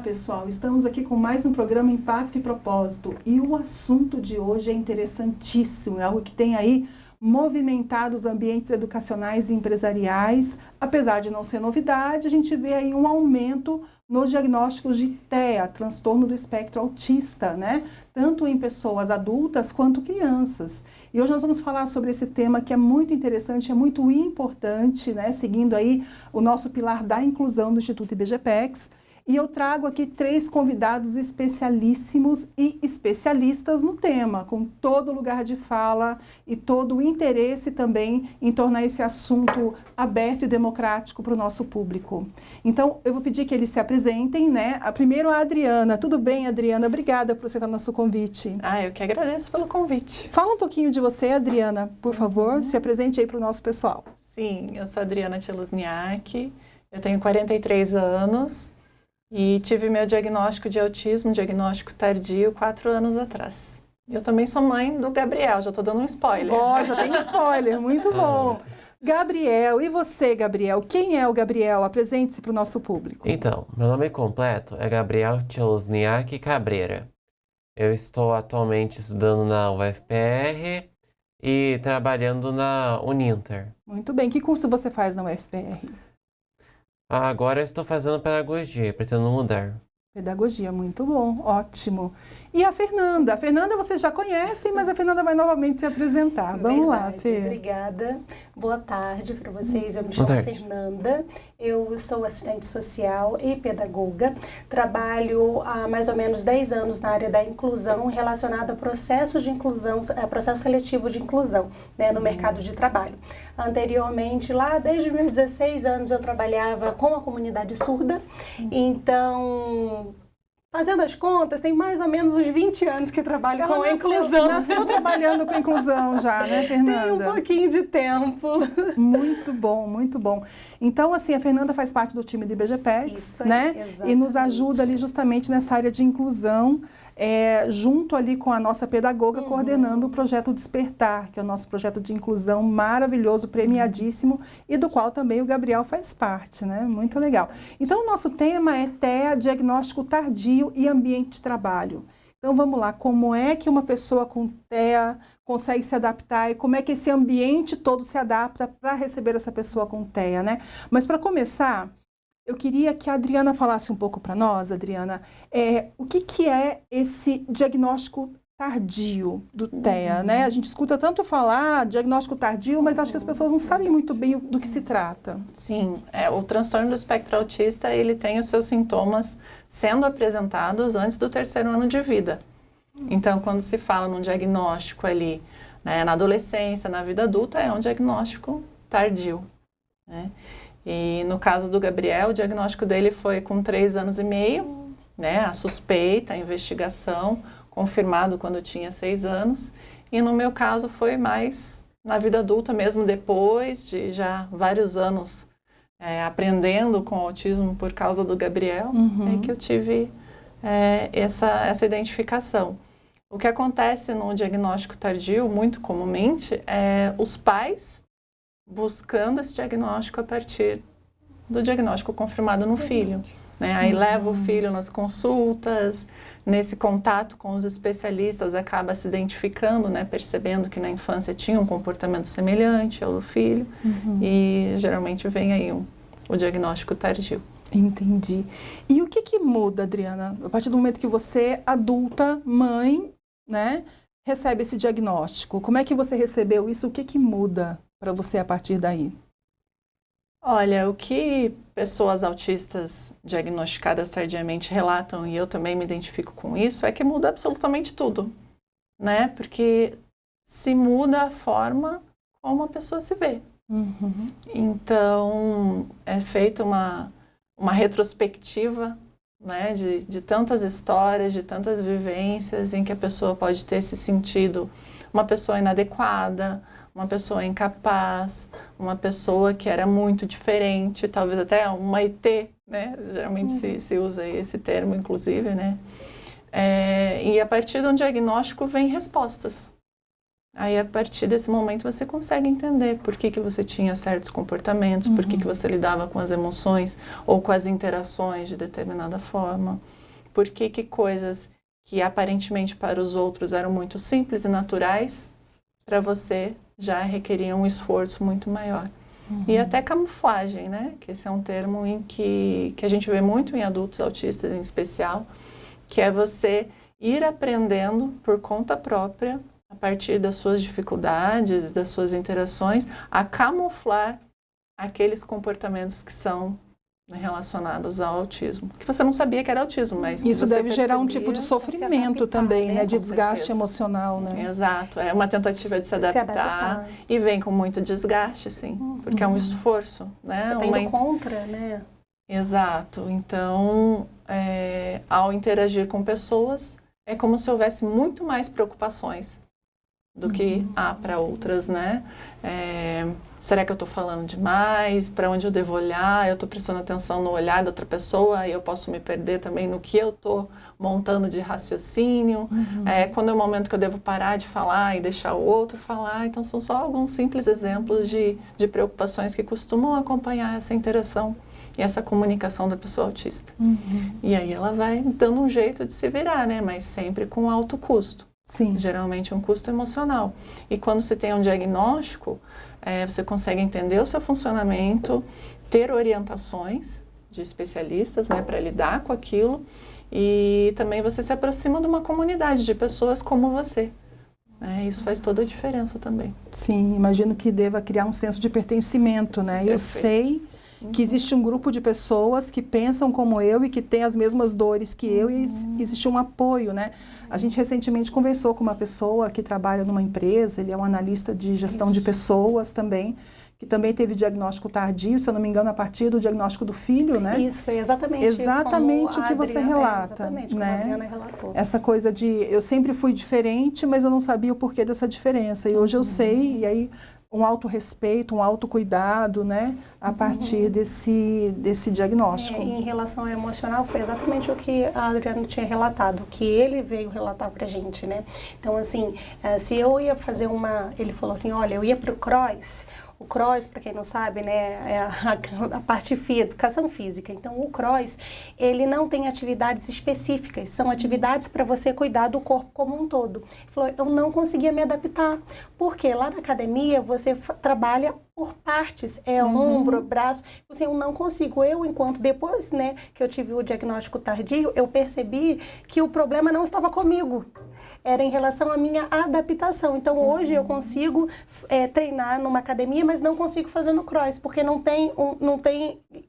pessoal, estamos aqui com mais um programa Impacto e Propósito e o assunto de hoje é interessantíssimo, é algo que tem aí movimentado os ambientes educacionais e empresariais. Apesar de não ser novidade, a gente vê aí um aumento nos diagnósticos de TEA, transtorno do espectro autista, né? Tanto em pessoas adultas quanto crianças. E hoje nós vamos falar sobre esse tema que é muito interessante, é muito importante, né? Seguindo aí o nosso pilar da inclusão do Instituto IBGPEX. E eu trago aqui 3 convidados especialíssimos e especialistas no tema, com todo lugar de fala e todo o interesse também em tornar esse assunto aberto e democrático para o nosso público. Então, eu vou pedir que eles se apresentem, né? Primeiro a Adriana. Tudo bem, Adriana? Obrigada por aceitar nosso convite. Eu que agradeço pelo convite. Fala um pouquinho de você, Adriana, por favor. Se apresente aí para o nosso pessoal. Sim, eu sou a Adriana Tchelusniak, eu tenho 43 anos. E tive meu diagnóstico de autismo, diagnóstico tardio, 4 anos atrás. Eu também sou mãe do Gabriel, já estou dando um spoiler. Já tem spoiler, muito bom. Gabriel, e você, Gabriel? Quem é o Gabriel? Apresente-se para o nosso público. Então, meu nome completo é Gabriel Tchelusniak Cabreira. Eu estou atualmente estudando na UFPR e trabalhando na Uninter. Muito bem. Que curso você faz na UFPR? Agora eu estou fazendo pedagogia, pretendo mudar. Pedagogia, muito bom, ótimo. E a Fernanda? A Fernanda você já conhece, mas a Fernanda vai novamente se apresentar. Vamos lá, Fê. Obrigada. Boa tarde para vocês. Eu me chamo Fernanda. Eu sou assistente social e pedagoga. Trabalho há mais ou menos 10 anos na área da inclusão relacionada a processos de inclusão, processo seletivo de inclusão, né, no mercado de trabalho. Anteriormente, lá desde os meus 16 anos, eu trabalhava com a comunidade surda. Então, fazendo as contas, tem mais ou menos uns 20 anos que trabalho com a inclusão. Nasceu trabalhando com a inclusão já, né, Fernanda? Tem um pouquinho de tempo. Muito bom, muito bom. Então, assim, a Fernanda faz parte do time do IBGPEX, né? Exatamente. E nos ajuda ali justamente nessa área de inclusão, junto ali com a nossa pedagoga, coordenando o projeto Despertar, que é o nosso projeto de inclusão maravilhoso, premiadíssimo, e do qual também o Gabriel faz parte, né? Muito legal. Então, o nosso tema é TEA, diagnóstico tardio e ambiente de trabalho. Então, vamos lá, como é que uma pessoa com TEA consegue se adaptar e como é que esse ambiente todo se adapta para receber essa pessoa com TEA, né? Mas, para começar, eu queria que a Adriana falasse um pouco para nós, Adriana, o que é esse diagnóstico tardio do TEA, né? A gente escuta tanto falar diagnóstico tardio, mas acho que as pessoas não sabem muito bem do que se trata. Sim, o transtorno do espectro autista, ele tem os seus sintomas sendo apresentados antes do 3º ano de vida. Então, quando se fala num diagnóstico ali, né, na adolescência, na vida adulta, é um diagnóstico tardio, né? E no caso do Gabriel, o diagnóstico dele foi com 3 anos e meio, né? A suspeita, a investigação, confirmado quando tinha 6 anos. E no meu caso foi mais na vida adulta mesmo, depois de já vários anos aprendendo com autismo por causa do Gabriel, que eu tive essa identificação. O que acontece no diagnóstico tardio, muito comumente, é os pais buscando esse diagnóstico a partir do diagnóstico confirmado no filho, né? Aí leva o filho nas consultas, nesse contato com os especialistas acaba se identificando, né? Percebendo que na infância tinha um comportamento semelhante ao do filho e geralmente vem aí o diagnóstico tardio. Entendi. E o que muda, Adriana, a partir do momento que você, adulta, mãe, né, recebe esse diagnóstico? Como é que você recebeu isso? O que muda para você a partir daí? Olha, o que pessoas autistas diagnosticadas tardiamente relatam, e eu também me identifico com isso, é que muda absolutamente tudo, né? Porque se muda a forma como a pessoa se vê. Então, é feita uma retrospectiva, né, de tantas histórias, de tantas vivências em que a pessoa pode ter se sentido uma pessoa inadequada, uma pessoa incapaz, uma pessoa que era muito diferente, talvez até uma ET, né? Geralmente se usa esse termo, inclusive, né? E a partir de um diagnóstico vem respostas. Aí, a partir desse momento, você consegue entender por que você tinha certos comportamentos, por que você lidava com as emoções ou com as interações de determinada forma. por que coisas que aparentemente para os outros eram muito simples e naturais, para você já requeriam um esforço muito maior. E até camuflagem, né? Que esse é um termo em que a gente vê muito em adultos autistas em especial, que é você ir aprendendo por conta própria, a partir das suas dificuldades, das suas interações, a camuflar aqueles comportamentos que são relacionados ao autismo. Que você não sabia que era autismo, mas isso você deve gerar um tipo de sofrimento adaptar, também, né? De Com desgaste certeza. emocional, né? Exato, é uma tentativa de se adaptar e vem com muito desgaste, sim, porque é um esforço, né? Você tá indo contra, né? Exato, então, ao interagir com pessoas, é como se houvesse muito mais preocupações do que há para outras, né? Será que eu estou falando demais? Para onde eu devo olhar? Eu estou prestando atenção no olhar da outra pessoa e eu posso me perder também no que eu estou montando de raciocínio. Quando é o momento que eu devo parar de falar e deixar o outro falar. Então, são só alguns simples exemplos de preocupações que costumam acompanhar essa interação e essa comunicação da pessoa autista. E aí ela vai dando um jeito de se virar, né? Mas sempre com alto custo. Sim. Geralmente um custo emocional. E quando você tem um diagnóstico, você consegue entender o seu funcionamento, ter orientações de especialistas, né, para lidar com aquilo, e também você se aproxima de uma comunidade de pessoas como você. Isso faz toda a diferença também. Sim, imagino que deva criar um senso de pertencimento, né? Perfeito. Eu sei que existe um grupo de pessoas que pensam como eu e que têm as mesmas dores que eu e existe um apoio, né? Sim. A gente recentemente conversou com uma pessoa que trabalha numa empresa, ele é um analista de gestão de pessoas também, que também teve diagnóstico tardio, se eu não me engano, a partir do diagnóstico do filho, né? Isso, foi exatamente o que você relata. Exatamente, como né? a Adriana relatou. Essa coisa de, eu sempre fui diferente, mas eu não sabia o porquê dessa diferença. E hoje eu sei, e aí um autorrespeito, um autocuidado, né? A partir desse diagnóstico. Em relação ao emocional, foi exatamente o que a Adriana tinha relatado, que ele veio relatar pra gente, né? Então, assim, se eu ia fazer ele falou assim, olha, eu ia pro CROIS. O CROIS, para quem não sabe, né, é a parte educação física. Então, o CROIS, ele não tem atividades específicas, são atividades para você cuidar do corpo como um todo. Ele falou, eu não conseguia me adaptar, porque lá na academia você trabalha por partes, ombro, braço, assim, eu não consigo. Enquanto depois, né, que eu tive o diagnóstico tardio, eu percebi que o problema não estava comigo. Era em relação à minha adaptação. Então, hoje eu consigo treinar numa academia, mas não consigo fazer no CROIS, porque não tem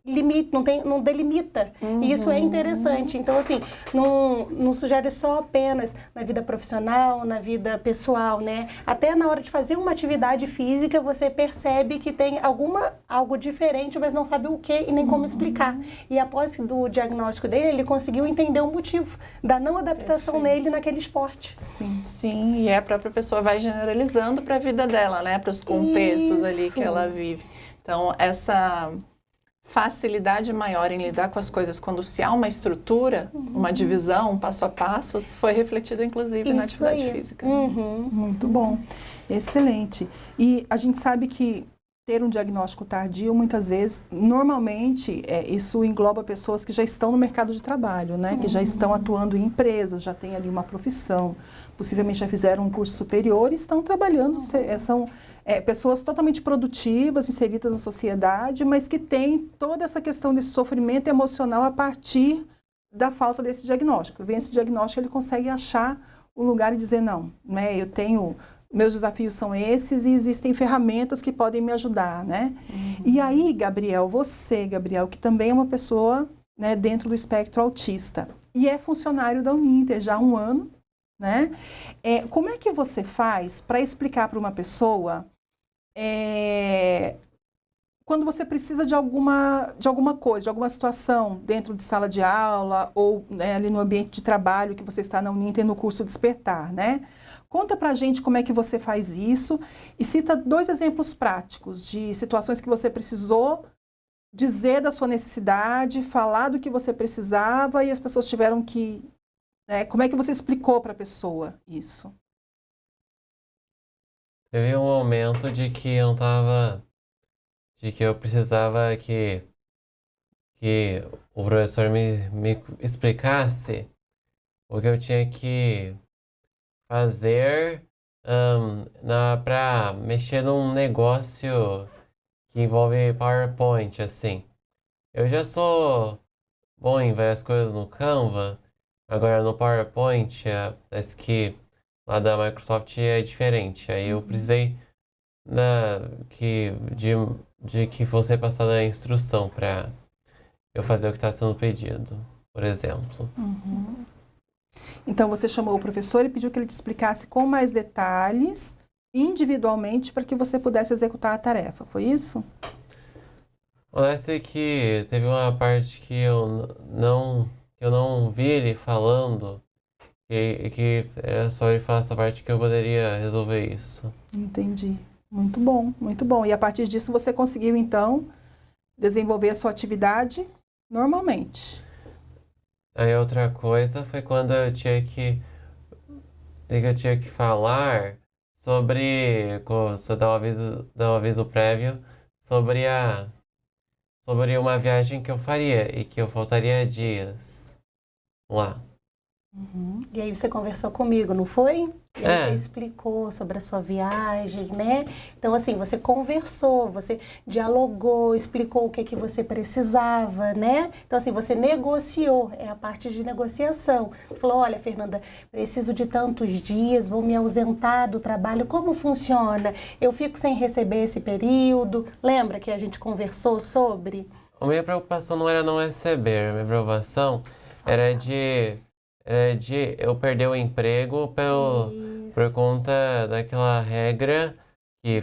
limite, não delimita. E isso é interessante. Então, assim, não sugere só apenas na vida profissional, na vida pessoal, né? Até na hora de fazer uma atividade física, você percebe que tem algo diferente, mas não sabe o que e nem como explicar. E após do diagnóstico dele, ele conseguiu entender o motivo da não adaptação nele naquele esporte. Sim, e a própria pessoa vai generalizando para a vida dela, né? Para os contextos ali que ela vive. Então, essa facilidade maior em lidar com as coisas quando se há uma estrutura, uma divisão, um passo a passo, foi refletido inclusive na atividade física. Muito bom, excelente. E a gente sabe que ter um diagnóstico tardio, muitas vezes, normalmente, isso engloba pessoas que já estão no mercado de trabalho, né? Que já estão atuando em empresas, já têm ali uma profissão, possivelmente já fizeram um curso superior e estão trabalhando, são pessoas totalmente produtivas, inseridas na sociedade, mas que têm toda essa questão desse sofrimento emocional a partir da falta desse diagnóstico. Vem esse diagnóstico, ele consegue achar o lugar e dizer, não, né? Meus desafios são esses e existem ferramentas que podem me ajudar, né? E aí, Gabriel, que também é uma pessoa, né, dentro do espectro autista e é funcionário da Uninter já há 1 ano, né? Como é que você faz para explicar para uma pessoa quando você precisa de alguma coisa, de alguma situação dentro de sala de aula ou ali no ambiente de trabalho que você está na Uninter no curso Despertar, né? Conta pra gente como é que você faz isso e cita 2 exemplos práticos de situações que você precisou dizer da sua necessidade, falar do que você precisava e as pessoas tiveram que... como é que você explicou para a pessoa isso? Teve um momento de que eu precisava que o professor me explicasse o que eu tinha que fazer para mexer num negócio que envolve PowerPoint, assim. Eu já sou bom em várias coisas no Canva, agora no PowerPoint, parece que lá da Microsoft é diferente. Aí eu precisei de que você passasse a instrução para eu fazer o que está sendo pedido, por exemplo. Então você chamou o professor e pediu que ele te explicasse com mais detalhes, individualmente, para que você pudesse executar a tarefa, foi isso? Parece que teve uma parte que eu não vi ele falando, que era só ele falar essa parte que eu poderia resolver isso. Entendi. Muito bom, muito bom. E a partir disso você conseguiu, então, desenvolver a sua atividade normalmente. Aí outra coisa foi quando eu tinha que falar sobre, você dar um aviso prévio sobre uma viagem que eu faria e que eu faltaria dias lá. E aí você conversou comigo, não foi? E aí É. você explicou sobre a sua viagem, né? Então, assim, você conversou, você dialogou, explicou o que você precisava, né? Então, assim, você negociou, é a parte de negociação. Falou, olha, Fernanda, preciso de tantos dias, vou me ausentar do trabalho, como funciona? Eu fico sem receber esse período? Lembra que a gente conversou sobre? A minha preocupação não era não receber, a minha preocupação era de eu perder o emprego por conta daquela regra que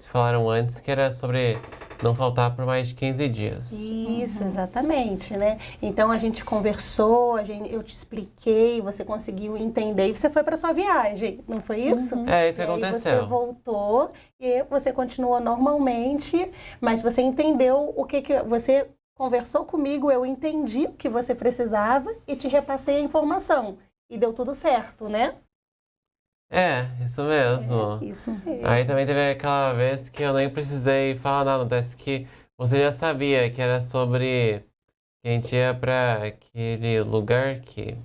falaram antes, que era sobre não faltar por mais de 15 dias. Isso, exatamente, né? Então a gente conversou, eu te expliquei, você conseguiu entender e você foi para sua viagem, não foi isso? É, isso que E aí aconteceu. você voltou e você continuou normalmente, mas você entendeu o que você conversou comigo, eu entendi o que você precisava e te repassei a informação. E deu tudo certo, né? É, isso mesmo. Isso mesmo. Aí também teve aquela vez que eu nem precisei falar nada, parece que você já sabia que era sobre que a gente ia pra aquele lugar que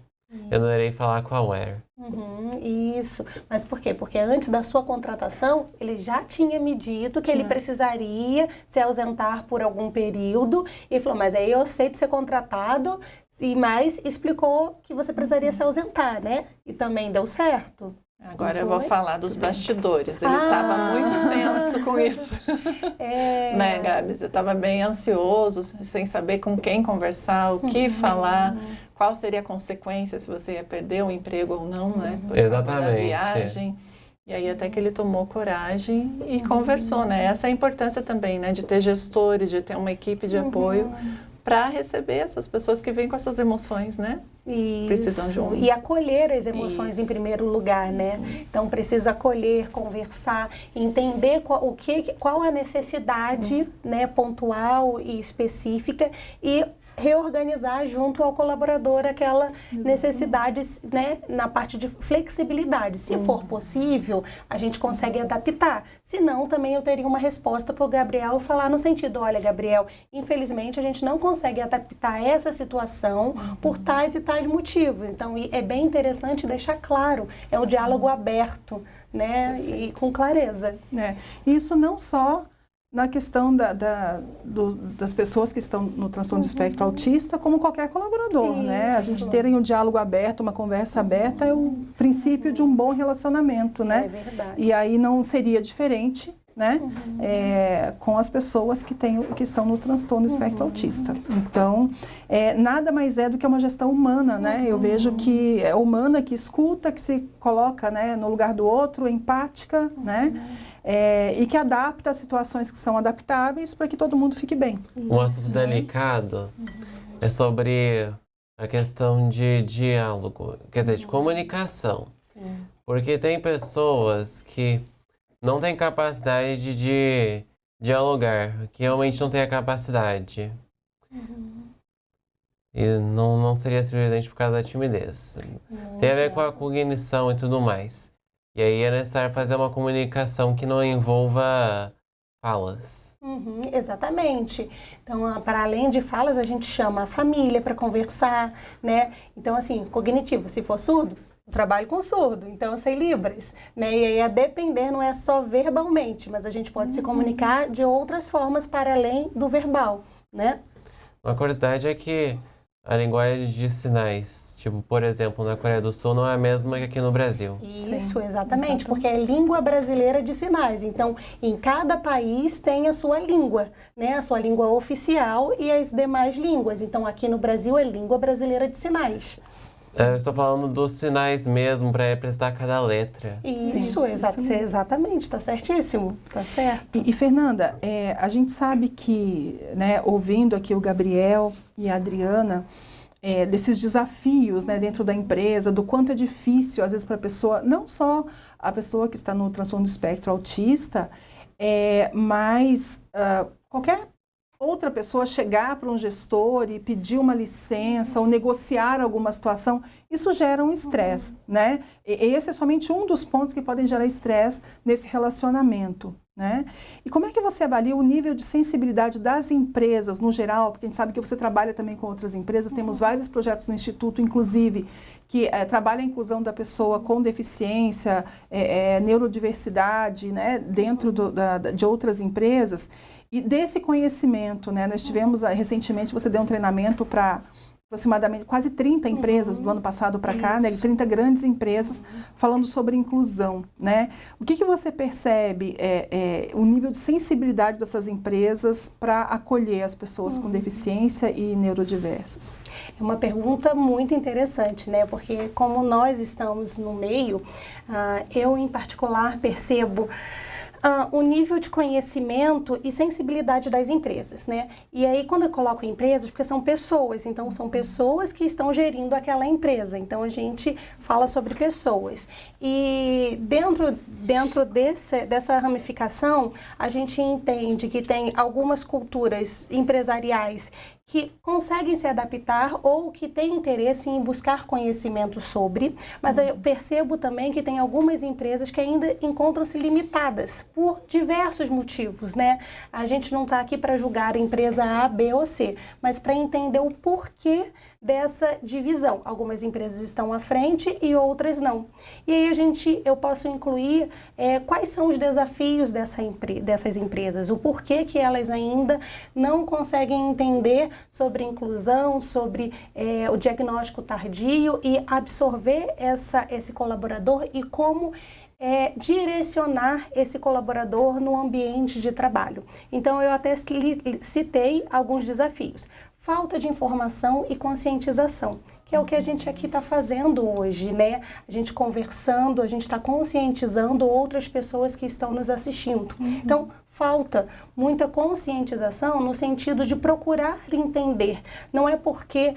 eu não irei falar qual era. Isso. Mas por quê? Porque antes da sua contratação, ele já tinha me dito que ele precisaria se ausentar por algum período. E ele falou, mas aí eu aceito ser contratado, e mais explicou que você precisaria se ausentar, né? E também deu certo. Agora eu vou falar dos bastidores. Ele estava muito tenso com isso. Né, Gabs? Eu estava bem ansioso, sem saber com quem conversar, o que falar, qual seria a consequência se você ia perder o emprego ou não, né? Por causa da viagem. E aí até que ele tomou coragem e conversou, né? Essa é a importância também, né? De ter gestores, de ter uma equipe de apoio para receber essas pessoas que vêm com essas emoções, né? Isso. Precisam de um... E acolher as emoções em primeiro lugar, né? Então precisa acolher, conversar, entender qual a necessidade, né, pontual e específica e reorganizar junto ao colaborador aquela necessidade, né, na parte de flexibilidade. Se for possível, a gente consegue adaptar. Se não, também eu teria uma resposta para o Gabriel falar no sentido, olha, Gabriel, infelizmente a gente não consegue adaptar essa situação por tais e tais motivos. Então, é bem interessante deixar claro, é um diálogo aberto, né, e com clareza. Isso não só na questão das pessoas que estão no transtorno de espectro autista, como qualquer colaborador, né? A gente terem um diálogo aberto, uma conversa aberta é o princípio de um bom relacionamento, né? É verdade. E aí não seria diferente, né? Com as pessoas que estão no transtorno do espectro autista. Então, nada mais é do que uma gestão humana, né? Eu vejo que é humana, que escuta, que se coloca, né, no lugar do outro, empática, né? E que adapta as situações que são adaptáveis para que todo mundo fique bem. Um assunto delicado é sobre a questão de diálogo, quer dizer, de comunicação. Porque tem pessoas que não têm capacidade de dialogar, que realmente não têm a capacidade. E não seria simplesmente por causa da timidez. Tem a ver com a cognição e tudo mais. E aí é necessário fazer uma comunicação que não envolva falas. Exatamente. Então, para além de falas, a gente chama a família para conversar, né? Então, assim, cognitivo, se for surdo, eu trabalho com surdo, então eu sei Libras, né? E aí, a depender, não é só verbalmente, mas a gente pode se comunicar de outras formas para além do verbal, né? Uma curiosidade é que a linguagem de sinais, tipo, por exemplo, na Coreia do Sul, não é a mesma que aqui no Brasil. Isso, exatamente, porque é língua brasileira de sinais. Então, em cada país tem a sua língua, né? A sua língua oficial e as demais línguas. Então, aqui no Brasil é língua brasileira de sinais. Eu estou falando dos sinais mesmo, para representar cada letra. Isso, exatamente, está certíssimo, está certo. E Fernanda, a gente sabe que, né, ouvindo aqui o Gabriel e a Adriana, desses desafios, né, dentro da empresa, do quanto é difícil, às vezes, para a pessoa, não só a pessoa que está no transtorno do espectro autista, mas qualquer outra pessoa chegar para um gestor e pedir uma licença ou negociar alguma situação, isso gera um estresse, né? E esse é somente um dos pontos que podem gerar estresse nesse relacionamento, né? E como é que você avalia o nível de sensibilidade das empresas no geral? Porque a gente sabe que você trabalha também com outras empresas, temos vários projetos no Instituto, inclusive, que trabalha a inclusão da pessoa com deficiência, neurodiversidade, né? Dentro de outras empresas. E desse conhecimento, né, nós tivemos recentemente, você deu um treinamento para aproximadamente quase 30 empresas do ano passado para cá, né, 30 grandes empresas falando sobre inclusão, né? O que você percebe o nível de sensibilidade dessas empresas para acolher as pessoas com deficiência e neurodiversas? É uma pergunta muito interessante, né? Porque como nós estamos no meio, eu em particular percebo o nível de conhecimento e sensibilidade das empresas, né? E aí, quando eu coloco empresas, porque são pessoas, então são pessoas que estão gerindo aquela empresa, então a gente fala sobre pessoas. E dentro dessa ramificação, a gente entende que tem algumas culturas empresariais que conseguem se adaptar ou que têm interesse em buscar conhecimento sobre, mas eu percebo também que tem algumas empresas que ainda encontram-se limitadas por diversos motivos, né? A gente não está aqui para julgar a empresa A, B ou C, mas para entender o porquê dessa divisão. Algumas empresas estão à frente e outras não. E aí eu posso incluir quais são os desafios dessas empresas, o porquê que elas ainda não conseguem entender sobre inclusão, sobre o diagnóstico tardio e absorver esse colaborador e como direcionar esse colaborador no ambiente de trabalho. Então, eu até citei alguns desafios. Falta de informação e conscientização, que é o que a gente aqui está fazendo hoje, né? A gente conversando, a gente está conscientizando outras pessoas que estão nos assistindo. Então, falta muita conscientização no sentido de procurar entender. Não é porque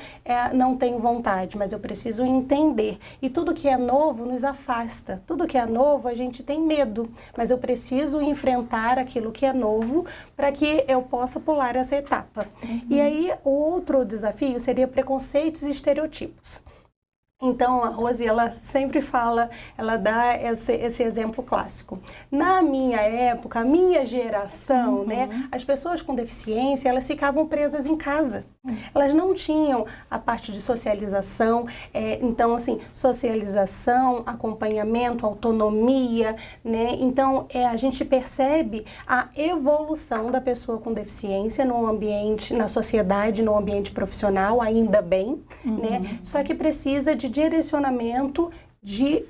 não tenho vontade, mas eu preciso entender. E tudo que é novo nos afasta. Tudo que é novo a gente tem medo, mas eu preciso enfrentar aquilo que é novo para que eu possa pular essa etapa. E aí, o outro desafio seria preconceitos e estereotipos. Então, a Rose, ela sempre fala, ela dá esse exemplo clássico. Na minha época, a minha geração, né, as pessoas com deficiência, elas ficavam presas em casa. Elas não tinham a parte de socialização, então, assim, socialização, acompanhamento, autonomia, né? Então, a gente percebe a evolução da pessoa com deficiência no ambiente, na sociedade, no ambiente profissional, ainda bem, né? Só que precisa de direcionamento de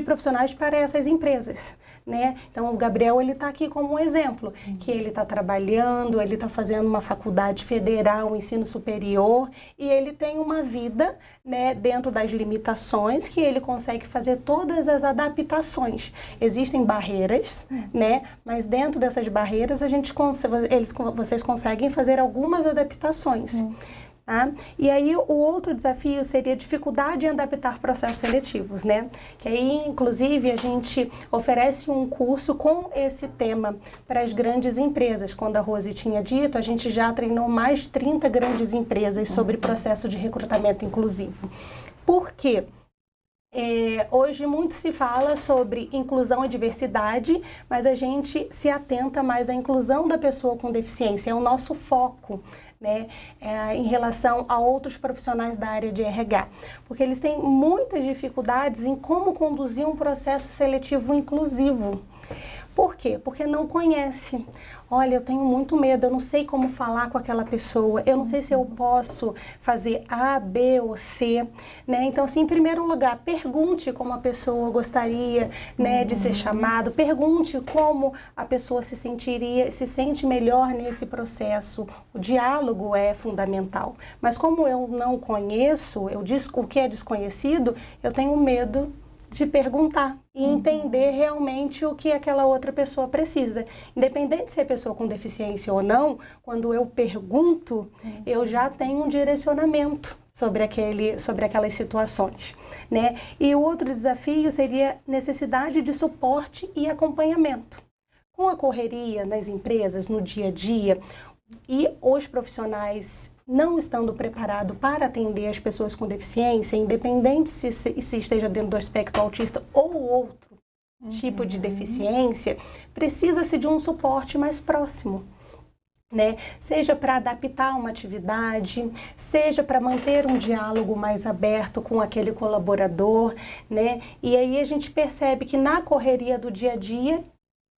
profissionais para essas empresas, né? Então, o Gabriel, ele está aqui como um exemplo, que ele está trabalhando, ele está fazendo uma faculdade federal, um ensino superior, e ele tem uma vida, né, dentro das limitações, que ele consegue fazer todas as adaptações. Existem barreiras, né? Mas dentro dessas barreiras, vocês conseguem fazer algumas adaptações. Tá? E aí, o outro desafio seria a dificuldade em adaptar processos seletivos, né? Que aí, inclusive, a gente oferece um curso com esse tema para as grandes empresas. Quando a Rose tinha dito, a gente já treinou mais de 30 grandes empresas sobre processo de recrutamento inclusivo. Por quê? Hoje muito se fala sobre inclusão e diversidade, mas a gente se atenta mais à inclusão da pessoa com deficiência, é o nosso foco, né, em relação a outros profissionais da área de RH, porque eles têm muitas dificuldades em como conduzir um processo seletivo inclusivo. Por quê? Porque não conhece. Olha, eu tenho muito medo, eu não sei como falar com aquela pessoa, eu não sei se eu posso fazer A, B ou C, né? Então, assim, em primeiro lugar, pergunte como a pessoa gostaria, né, de ser chamado, pergunte como a pessoa se sente melhor nesse processo. O diálogo é fundamental, mas como eu não conheço, o que é desconhecido, eu tenho medo de perguntar e entender realmente o que aquela outra pessoa precisa. Independente se é pessoa com deficiência ou não, quando eu pergunto, eu já tenho um direcionamento sobre aquelas situações, né? E o outro desafio seria necessidade de suporte e acompanhamento. Com a correria nas empresas, no dia a dia, e os profissionais não estando preparados para atender as pessoas com deficiência, independente se esteja dentro do espectro autista ou outro tipo de deficiência, precisa-se de um suporte mais próximo, né? Seja para adaptar uma atividade, seja para manter um diálogo mais aberto com aquele colaborador, né? E aí a gente percebe que na correria do dia a dia,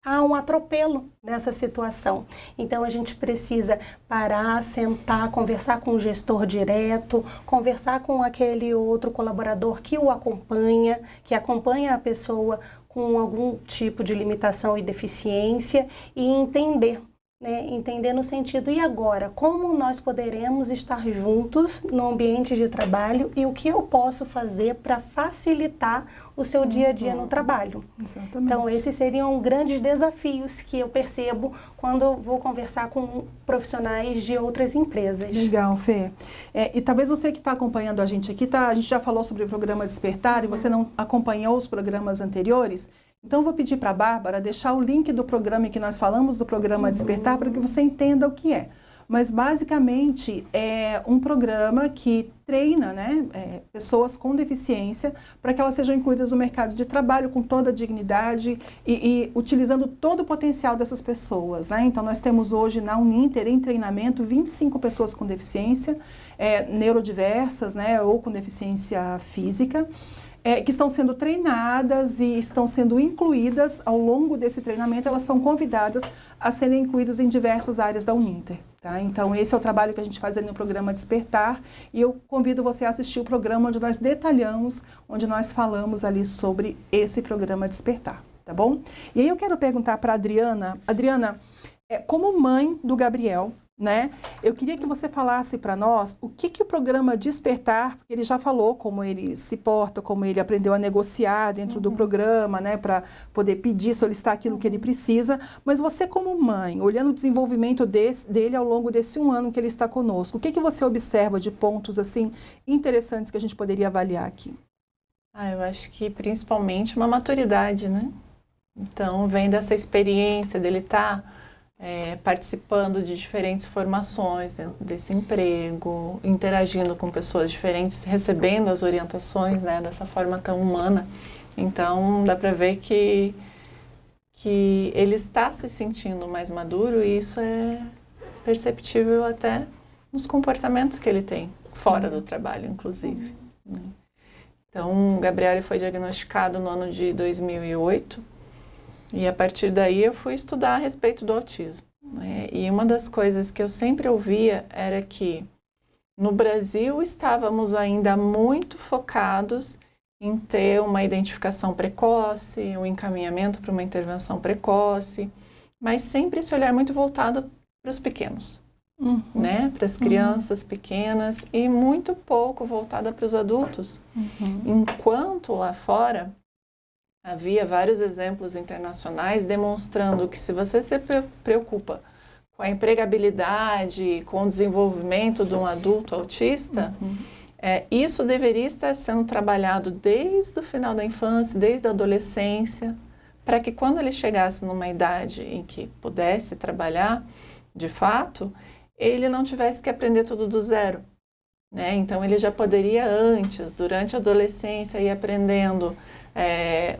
há um atropelo nessa situação. Então, a gente precisa parar, sentar, conversar com o gestor direto, conversar com aquele outro colaborador que o acompanha, que acompanha a pessoa com algum tipo de limitação e deficiência e entender, né? Entender no sentido, e agora? Como nós poderemos estar juntos no ambiente de trabalho e o que eu posso fazer para facilitar o seu dia a dia no trabalho? Exatamente. Então, esses seriam grandes desafios que eu percebo quando vou conversar com profissionais de outras empresas. Legal, Fê. E talvez você que está acompanhando a gente aqui, a gente já falou sobre o programa Despertar e você não acompanhou os programas anteriores, então, eu vou pedir para a Bárbara deixar o link do programa em que nós falamos, do programa Despertar, para que você entenda o que é. Mas, basicamente, é um programa que treina, né, pessoas com deficiência para que elas sejam incluídas no mercado de trabalho com toda a dignidade e utilizando todo o potencial dessas pessoas, né? Então, nós temos hoje na Uninter, em treinamento, 25 pessoas com deficiência, neurodiversas, né, ou com deficiência física, que estão sendo treinadas e estão sendo incluídas ao longo desse treinamento, elas são convidadas a serem incluídas em diversas áreas da Uninter, tá? Então, esse é o trabalho que a gente faz ali no programa Despertar e eu convido você a assistir o programa onde nós detalhamos, onde nós falamos ali sobre esse programa Despertar, tá bom? E aí eu quero perguntar para a Adriana, como mãe do Gabriel, né? Eu queria que você falasse para nós o que o programa Despertar, porque ele já falou como ele se porta, como ele aprendeu a negociar dentro do programa, né, para poder pedir, solicitar aquilo que ele precisa, mas você como mãe, olhando o desenvolvimento dele ao longo desse 1 ano que ele está conosco, o que você observa de pontos assim interessantes que a gente poderia avaliar aqui? Eu acho que principalmente uma maturidade, né? Então, vem dessa experiência dele estar participando de diferentes formações dentro desse emprego, interagindo com pessoas diferentes, recebendo as orientações, né, dessa forma tão humana. Então, dá para ver que ele está se sentindo mais maduro e isso é perceptível até nos comportamentos que ele tem, fora do trabalho, inclusive. Né? Então, o Gabriel foi diagnosticado no ano de 2008, e a partir daí eu fui estudar a respeito do autismo, né? E uma das coisas que eu sempre ouvia era que no Brasil estávamos ainda muito focados em ter uma identificação precoce, um encaminhamento para uma intervenção precoce, mas sempre esse olhar muito voltado para os pequenos, né? Para as crianças pequenas e muito pouco voltada para os adultos. Enquanto lá fora havia vários exemplos internacionais demonstrando que se você se preocupa com a empregabilidade, com o desenvolvimento de um adulto autista, isso deveria estar sendo trabalhado desde o final da infância, desde a adolescência, para que quando ele chegasse numa idade em que pudesse trabalhar, de fato, ele não tivesse que aprender tudo do zero. né? Então ele já poderia antes, durante a adolescência, ir aprendendo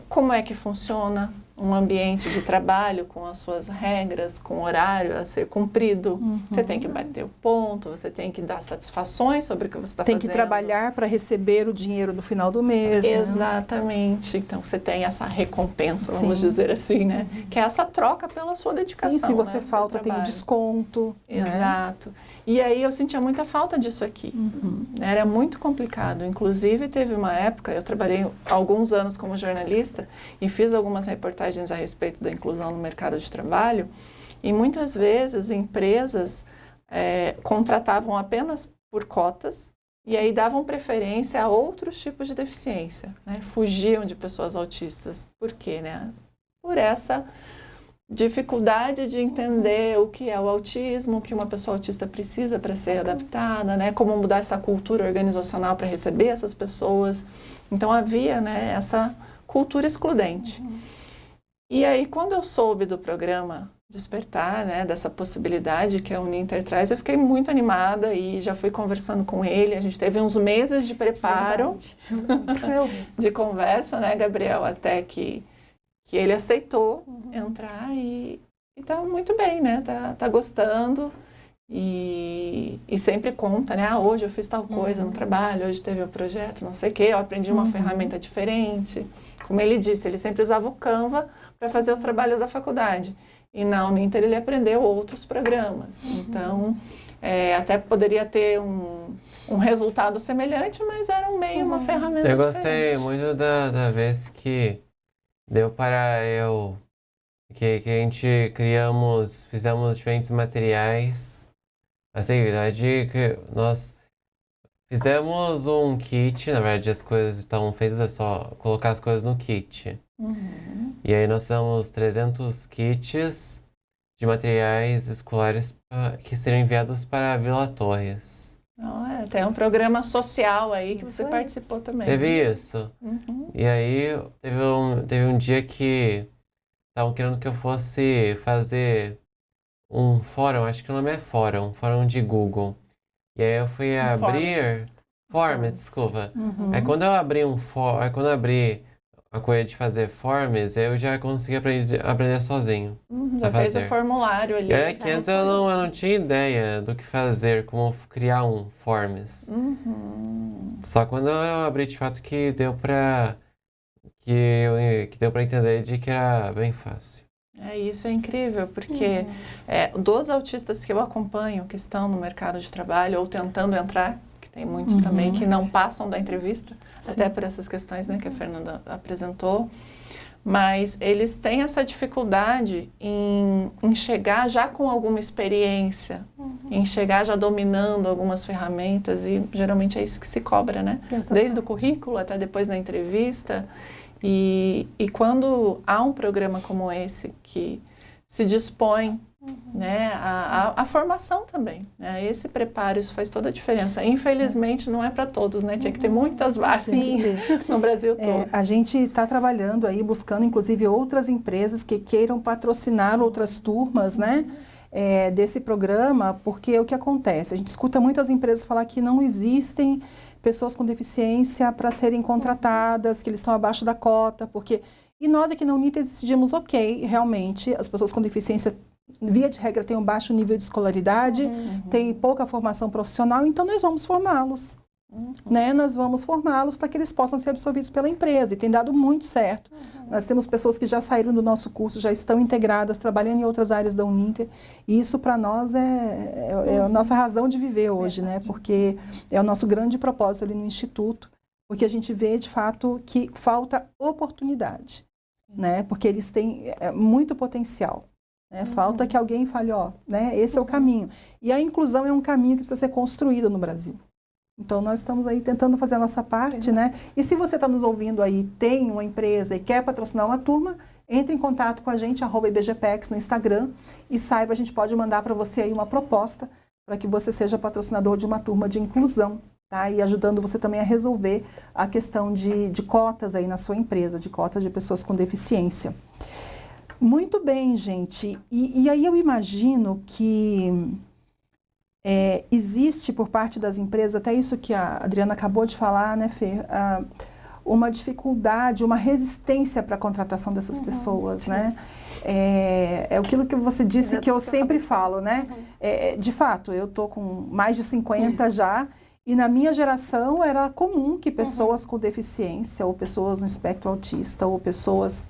como é que funciona um ambiente de trabalho com as suas regras, com horário a ser cumprido. Você tem que bater o ponto, você tem que dar satisfações sobre o que você está fazendo. Tem que trabalhar para receber o dinheiro no final do mês. Exatamente. Né? Então você tem essa recompensa, vamos dizer assim, né? Que é essa troca pela sua dedicação. Sim, se você, né? falta, tem um desconto. Exato. Né? E aí eu sentia muita falta disso aqui. Era muito complicado. Inclusive teve uma época, eu trabalhei alguns anos como jornalista e fiz algumas reportagens a respeito da inclusão no mercado de trabalho, e muitas vezes empresas contratavam apenas por cotas e aí davam preferência a outros tipos de deficiência, né? Fugiam de pessoas autistas. Por quê? Né? Por essa dificuldade de entender o que é o autismo, o que uma pessoa autista precisa para ser adaptada, né? Como mudar essa cultura organizacional para receber essas pessoas. Então havia, né, essa cultura excludente. E aí, quando eu soube do programa Despertar, né, dessa possibilidade que a Uninter traz, eu fiquei muito animada e já fui conversando com ele. A gente teve uns meses de preparo, de conversa, né, Gabriel, até que ele aceitou entrar e tá muito bem, né, tá gostando e sempre conta, né, hoje eu fiz tal coisa no trabalho, hoje teve o projeto, não sei o quê, eu aprendi uma ferramenta diferente. Como ele disse, ele sempre usava o Canva para fazer os trabalhos da faculdade. E na Uninter ele aprendeu outros programas. Então, até poderia ter um resultado semelhante, mas era uma ferramenta diferente. Eu gostei muito da vez que deu para que a gente fizemos diferentes materiais. Assim, na verdade, que nós fizemos um kit, na verdade as coisas estão feitas, é só colocar as coisas no kit. E aí nós fizemos 300 kits de materiais escolares que seriam enviados para a Vila Torres. Tem um programa social aí que você participou também. Teve isso. E aí teve um dia que estavam querendo que eu fosse fazer um fórum, acho que o nome é fórum de Google. E aí eu fui abrir... Forms, desculpa. Aí quando eu abri a coisa de fazer forms, eu já consegui aprender sozinho. Já fez o formulário ali. Que antes eu não tinha ideia do que fazer, como criar um forms. Só quando eu abri de fato que deu pra entender de que era bem fácil. Isso é incrível, porque dos autistas que eu acompanho, que estão no mercado de trabalho ou tentando entrar, que tem muitos também que não passam da entrevista, até por essas questões, né, que a Fernanda apresentou, mas eles têm essa dificuldade em chegar já com alguma experiência, em chegar já dominando algumas ferramentas, e geralmente é isso que se cobra, né? Exatamente. Desde o currículo até depois na entrevista. E quando há um programa como esse que se dispõe, né, a formação também, né, esse preparo, isso faz toda a diferença. Infelizmente não é para todos, né, tinha que ter muitas vagas no Brasil todo. A gente está trabalhando aí, buscando inclusive outras empresas que queiram patrocinar outras turmas, né, desse programa, porque o que acontece? A gente escuta muitas empresas falar que não existem pessoas com deficiência para serem contratadas, que eles estão abaixo da cota, porque... E nós aqui na Uninter decidimos, realmente, as pessoas com deficiência, via de regra, têm um baixo nível de escolaridade, têm pouca formação profissional, então nós vamos formá-los. Né? Nós vamos formá-los para que eles possam ser absorvidos pela empresa, e tem dado muito certo. Nós temos pessoas que já saíram do nosso curso, já estão integradas, trabalhando em outras áreas da Uninter, e isso para nós é a nossa razão de viver hoje, né? Porque é o nosso grande propósito ali no Instituto, porque a gente vê de fato que falta oportunidade, né? Porque eles têm muito potencial. Né? Falta que alguém fale, né? Esse é o caminho. E a inclusão é um caminho que precisa ser construído no Brasil. Então, nós estamos aí tentando fazer a nossa parte, né? E se você está nos ouvindo aí, tem uma empresa e quer patrocinar uma turma, entre em contato com a gente, @IBGPEX no Instagram, e saiba, a gente pode mandar para você aí uma proposta para que você seja patrocinador de uma turma de inclusão, tá? E ajudando você também a resolver a questão de cotas aí na sua empresa, de cotas de pessoas com deficiência. Muito bem, gente. E aí eu imagino que existe por parte das empresas, até isso que a Adriana acabou de falar, né, Fer? Uma dificuldade, uma resistência para a contratação dessas pessoas, né? É aquilo que você disse que eu sempre falo, né? De fato, eu estou com mais de 50 já, e na minha geração era comum que pessoas com deficiência, ou pessoas no espectro autista, ou pessoas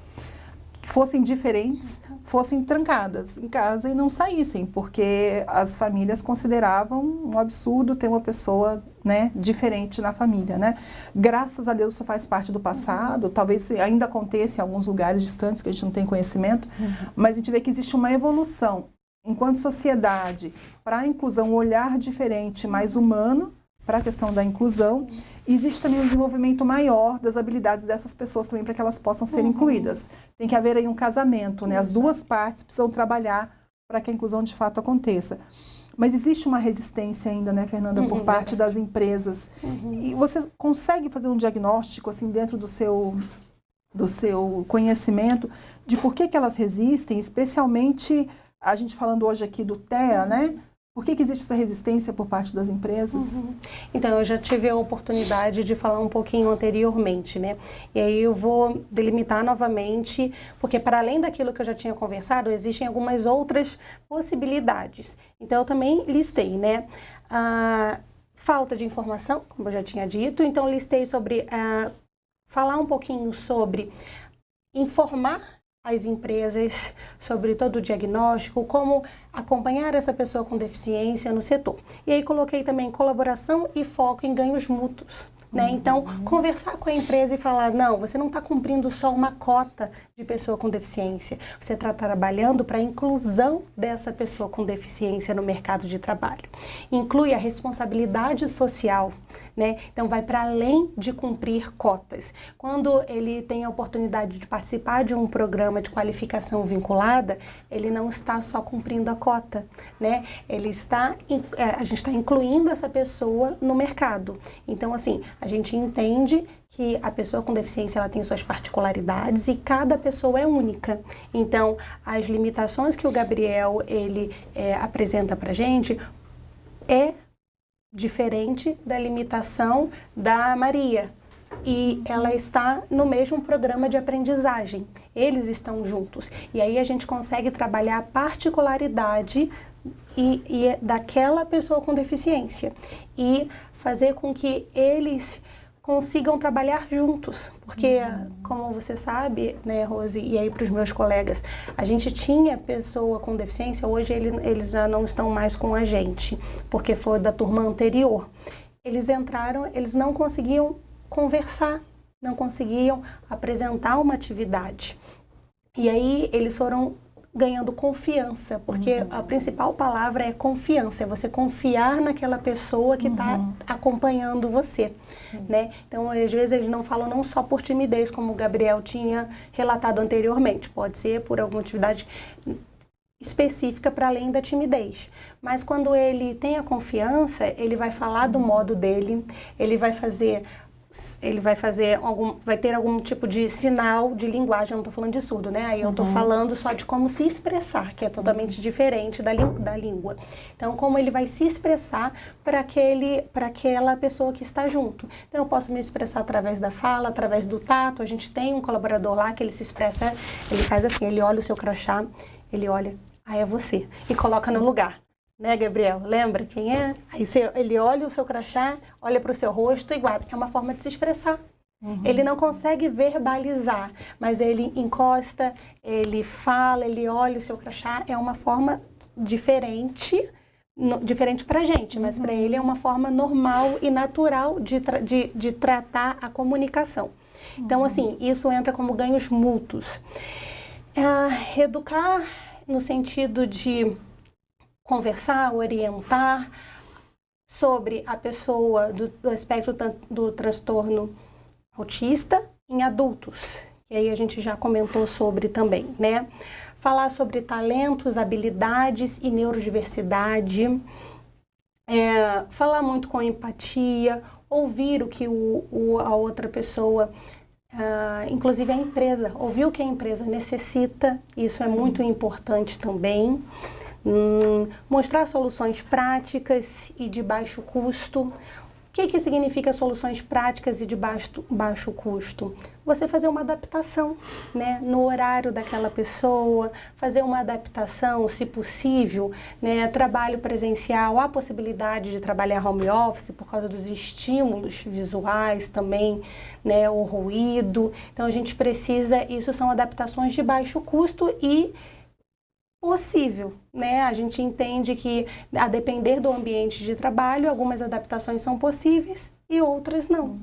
que fossem diferentes, fossem trancadas em casa e não saíssem, porque as famílias consideravam um absurdo ter uma pessoa, né, diferente na família, né? Graças a Deus isso faz parte do passado, talvez isso ainda aconteça em alguns lugares distantes que a gente não tem conhecimento, mas a gente vê que existe uma evolução enquanto sociedade para a inclusão, um olhar diferente, mais humano para a questão da inclusão. Existe também um desenvolvimento maior das habilidades dessas pessoas também para que elas possam ser incluídas. Tem que haver aí um casamento, né? As duas partes precisam trabalhar para que a inclusão de fato aconteça. Mas existe uma resistência ainda, né, Fernanda, por parte das empresas. E você consegue fazer um diagnóstico, assim, dentro do seu conhecimento, de por que elas resistem, especialmente, a gente falando hoje aqui do TEA, né? Por que existe essa resistência por parte das empresas? Então, eu já tive a oportunidade de falar um pouquinho anteriormente, né? E aí eu vou delimitar novamente, porque para além daquilo que eu já tinha conversado, existem algumas outras possibilidades. Então, eu também listei, né? A falta de informação, como eu já tinha dito. Então, listei sobre falar um pouquinho sobre informar as empresas sobre todo o diagnóstico, como acompanhar essa pessoa com deficiência no setor. E aí coloquei também colaboração e foco em ganhos mútuos. Né? Então, conversar com a empresa e falar, não, você não está cumprindo só uma cota de pessoa com deficiência, você está trabalhando para a inclusão dessa pessoa com deficiência no mercado de trabalho. Inclui a responsabilidade social, né? Então, vai para além de cumprir cotas. Quando ele tem a oportunidade de participar de um programa de qualificação vinculada, ele não está só cumprindo a cota, né? A gente está incluindo essa pessoa no mercado. Então, assim, a gente entende que a pessoa com deficiência ela tem suas particularidades e cada pessoa é única. Então, as limitações que o Gabriel apresenta para a gente é diferente da limitação da Maria. E ela está no mesmo programa de aprendizagem. Eles estão juntos. E aí a gente consegue trabalhar a particularidade e daquela pessoa com deficiência. E fazer com que eles consigam trabalhar juntos, porque, como você sabe, né, Rose, e aí para os meus colegas, a gente tinha pessoa com deficiência, hoje eles já não estão mais com a gente, porque foi da turma anterior. Eles entraram, eles não conseguiam conversar, não conseguiam apresentar uma atividade. E aí eles foram ganhando confiança, porque a principal palavra é confiança, é você confiar naquela pessoa que está acompanhando você, né? Então, às vezes eles não falam não só por timidez, como o Gabriel tinha relatado anteriormente, pode ser por alguma atividade específica para além da timidez. Mas quando ele tem a confiança, ele vai falar do modo dele, ele vai ter algum tipo de sinal de linguagem, eu não estou falando de surdo, né? Aí eu estou falando só de como se expressar, que é totalmente diferente da língua. Então, como ele vai se expressar para aquela pessoa que está junto. Então, eu posso me expressar através da fala, através do tato. A gente tem um colaborador lá que ele se expressa, ele faz assim, ele olha o seu crachá, ele olha, é você, e coloca no lugar. Né, Gabriel? Lembra quem é? Aí ele olha o seu crachá, olha para o seu rosto e guarda. É uma forma de se expressar. Ele não consegue verbalizar, mas ele encosta, ele fala, ele olha o seu crachá. É uma forma diferente para a gente, mas para ele é uma forma normal e natural de tratar a comunicação. Então, assim, isso entra como ganhos mútuos. Educar no sentido de conversar, orientar sobre a pessoa do espectro do transtorno autista em adultos. E aí a gente já comentou sobre também, né? Falar sobre talentos, habilidades e neurodiversidade. Falar muito com empatia, ouvir o que a outra pessoa, inclusive a empresa, ouvir o que a empresa necessita. Isso é muito importante também. Mostrar soluções práticas e de baixo custo. O que significa soluções práticas e de baixo custo? Você fazer uma adaptação, né, no horário daquela pessoa, fazer uma adaptação, se possível, né, trabalho presencial, há possibilidade de trabalhar home office por causa dos estímulos visuais também, né, o ruído. Então a gente precisa, isso são adaptações de baixo custo e possível, né? A gente entende que, a depender do ambiente de trabalho, algumas adaptações são possíveis e outras não.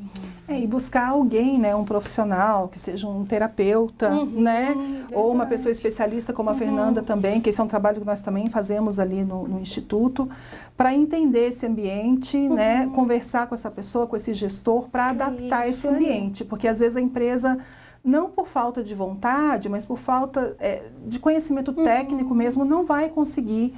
E buscar alguém, né, um profissional, que seja um terapeuta, né? Verdade. Ou uma pessoa especialista como a Fernanda também, que esse é um trabalho que nós também fazemos ali no Instituto, para entender esse ambiente, né? Conversar com essa pessoa, com esse gestor, para adaptar esse ambiente. Porque às vezes a empresa, não por falta de vontade, mas por falta de conhecimento técnico mesmo, não vai conseguir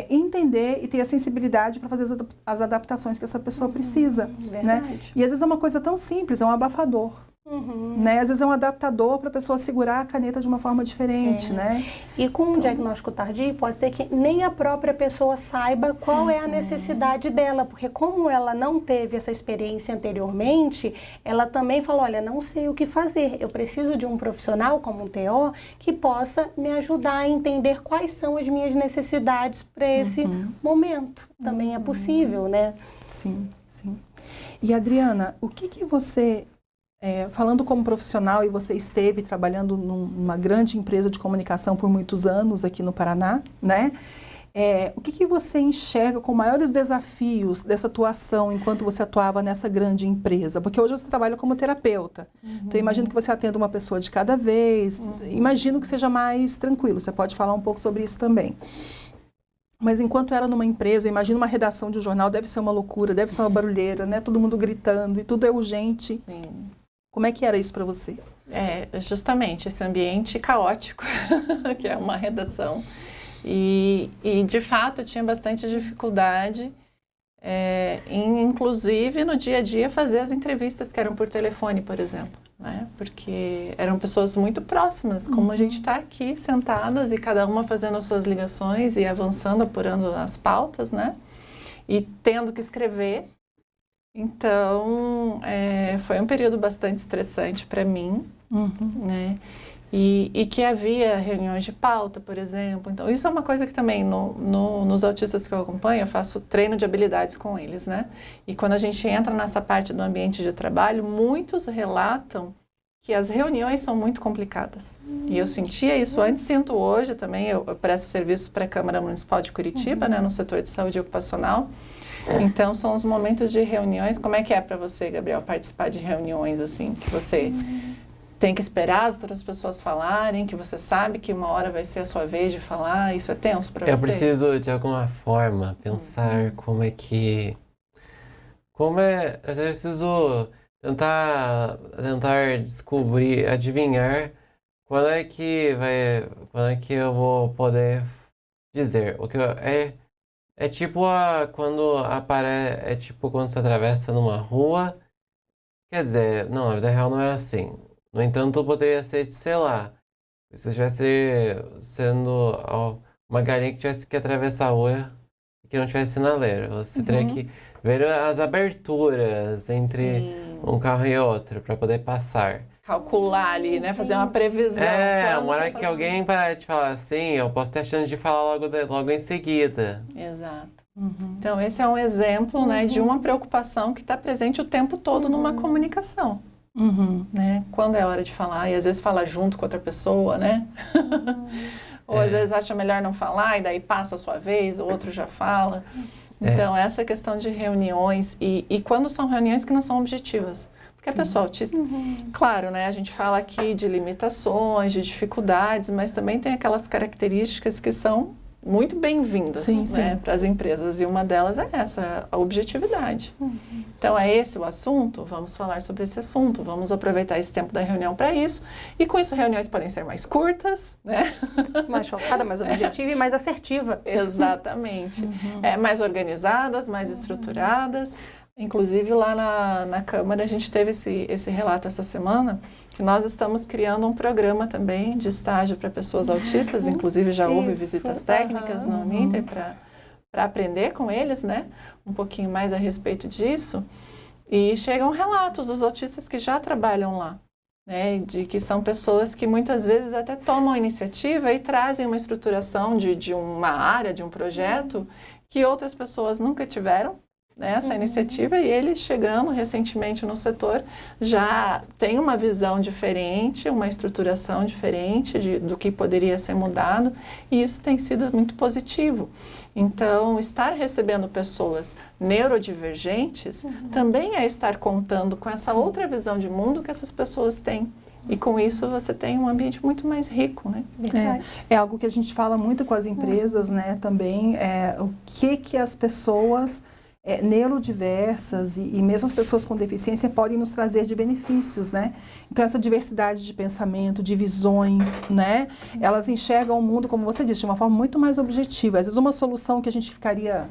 entender e ter a sensibilidade para fazer as adaptações que essa pessoa precisa. Né? E às vezes é uma coisa tão simples, é um abafador. Né? Às vezes é um adaptador para a pessoa segurar a caneta de uma forma diferente. Né? E com um diagnóstico tardio, pode ser que nem a própria pessoa saiba qual é a necessidade dela, porque como ela não teve essa experiência anteriormente, ela também fala, olha, não sei o que fazer, eu preciso de um profissional como um TO que possa me ajudar a entender quais são as minhas necessidades para esse momento. Também é possível, né? Sim, sim. E Adriana, o que você... falando como profissional, e você esteve trabalhando numa grande empresa de comunicação por muitos anos aqui no Paraná, né? O que você enxerga como maiores desafios dessa atuação enquanto você atuava nessa grande empresa? Porque hoje você trabalha como terapeuta. Então, eu imagino que você atenda uma pessoa de cada vez. Imagino que seja mais tranquilo. Você pode falar um pouco sobre isso também. Mas enquanto era numa empresa, eu imagino uma redação de um jornal, deve ser uma loucura, deve ser uma barulheira, né? Todo mundo gritando e tudo é urgente. Sim. Como é que era isso para você? Justamente esse ambiente caótico, que é uma redação. E de fato, eu tinha bastante dificuldade em, inclusive, no dia a dia, fazer as entrevistas que eram por telefone, por exemplo. Né? Porque eram pessoas muito próximas, como a gente está aqui, sentadas, e cada uma fazendo as suas ligações e avançando, apurando as pautas, né? E tendo que escrever. Então, foi um período bastante estressante para mim, né? E que havia reuniões de pauta, por exemplo. Então, isso é uma coisa que também, nos autistas que eu acompanho, eu faço treino de habilidades com eles, né? E quando a gente entra nessa parte do ambiente de trabalho, muitos relatam que as reuniões são muito complicadas. E eu sentia isso antes, sinto hoje também. Eu presto serviço para a Câmara Municipal de Curitiba, né, no setor de saúde ocupacional. Então, são os momentos de reuniões. Como é que é para você, Gabriel, participar de reuniões assim, que você tem que esperar as outras pessoas falarem, que você sabe que uma hora vai ser a sua vez de falar? Isso é tenso para você? Eu preciso, de alguma forma, pensar como é que... Eu preciso tentar descobrir, adivinhar quando é que eu vou poder dizer. O que é tipo quando você atravessa numa rua. Quer dizer, não, na vida real não é assim. No entanto, poderia ser, sei lá, se eu estivesse sendo uma galinha que tivesse que atravessar a rua e que não tivesse sinaleiro. Você teria que ver as aberturas entre um carro e outro para poder passar. Calcular ali, né? Fazer uma previsão. Uma hora que alguém parar de falar assim, eu posso ter a chance de falar logo em seguida. Exato. Então, esse é um exemplo, né, de uma preocupação que está presente o tempo todo numa comunicação. Né? Quando é hora de falar, e às vezes fala junto com outra pessoa, né? Ou às vezes acha melhor não falar, e daí passa a sua vez, o outro já fala. Então, essa questão de reuniões, e quando são reuniões que não são objetivas. Porque a pessoa autista, claro, né? A gente fala aqui de limitações, de dificuldades, mas também tem aquelas características que são muito bem-vindas, né, para as empresas. E uma delas é essa, a objetividade. Então, é esse o assunto? Vamos falar sobre esse assunto. Vamos aproveitar esse tempo da reunião para isso. E com isso, reuniões podem ser mais curtas, né? Mais focada, mais objetiva e mais assertiva. Exatamente. Mais organizadas, mais estruturadas. Inclusive, lá na Câmara, a gente teve esse relato essa semana, que nós estamos criando um programa também de estágio para pessoas autistas, inclusive já houve visitas técnicas no Uninter para aprender com eles, né, um pouquinho mais a respeito disso, e chegam relatos dos autistas que já trabalham lá, né, de que são pessoas que muitas vezes até tomam a iniciativa e trazem uma estruturação de uma área, de um projeto, que outras pessoas nunca tiveram, né, essa iniciativa, e eles chegando recentemente no setor já tem uma visão diferente, uma estruturação diferente do que poderia ser mudado, e isso tem sido muito positivo. Então, estar recebendo pessoas neurodivergentes também é estar contando com essa outra visão de mundo que essas pessoas têm. E com isso você tem um ambiente muito mais rico, né? É algo que a gente fala muito com as empresas, né, também, o que as pessoas neurodiversas e mesmo as pessoas com deficiência podem nos trazer de benefícios, né? Então, essa diversidade de pensamento, de visões, né? Elas enxergam o mundo, como você disse, de uma forma muito mais objetiva. Às vezes, uma solução que a gente ficaria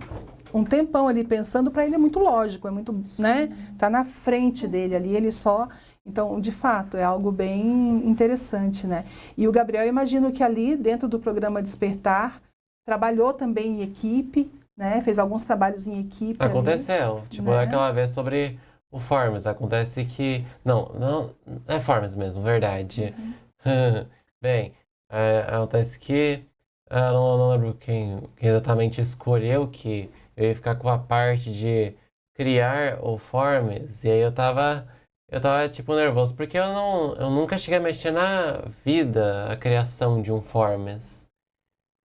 um tempão ali pensando, para ele é muito lógico, é muito, né? Tá na frente dele ali, ele só... Então, de fato, é algo bem interessante, né? E o Gabriel, eu imagino que ali, dentro do programa Despertar, trabalhou também em equipe, né? Fez alguns trabalhos em equipe. Aconteceu. Ali, tipo, né? aquela vez sobre o Forms. Acontece que... Não é Forms mesmo, verdade. Bem, acontece que... Eu não lembro quem exatamente escolheu que eu ia ficar com a parte de criar o Forms. E aí eu tava tipo nervoso, porque eu nunca cheguei a mexer na vida, a criação de um Forms.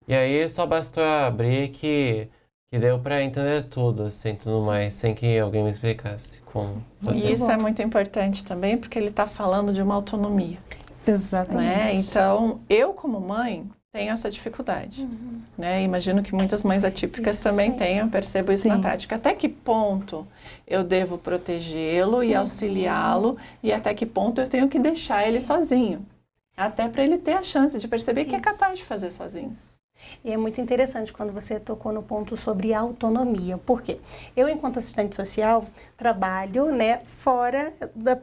E aí só bastou eu abrir que deu pra entender tudo, assim, tudo mais, sem que alguém me explicasse como fazer. E isso é muito importante também, porque ele está falando de uma autonomia. Exatamente. Né? Então, eu como mãe tenho essa dificuldade. Né? Imagino que muitas mães atípicas também tenham, percebo isso na prática. Até que ponto eu devo protegê-lo e auxiliá-lo, e até que ponto eu tenho que deixar ele sozinho? Até para ele ter a chance de perceber que é capaz de fazer sozinho. E é muito interessante quando você tocou no ponto sobre autonomia, porque eu, enquanto assistente social, trabalho, né, fora,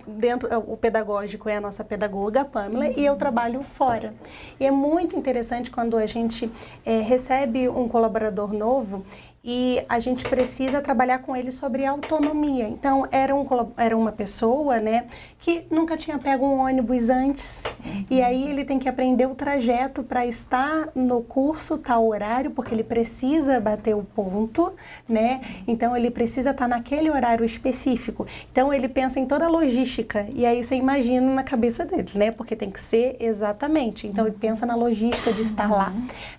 dentro, o pedagógico é a nossa pedagoga, a Pamela, e eu trabalho fora. E é muito interessante quando a gente recebe um colaborador novo e a gente precisa trabalhar com ele sobre autonomia. Então, era uma pessoa, né, que nunca tinha pego um ônibus antes, e aí ele tem que aprender o trajeto para estar no curso, tal horário, porque ele precisa bater o ponto, né, então ele precisa estar naquele horário específico. Então, ele pensa em toda a logística, e aí você imagina na cabeça dele, né, porque tem que ser exatamente. Então, ele pensa na logística de estar lá.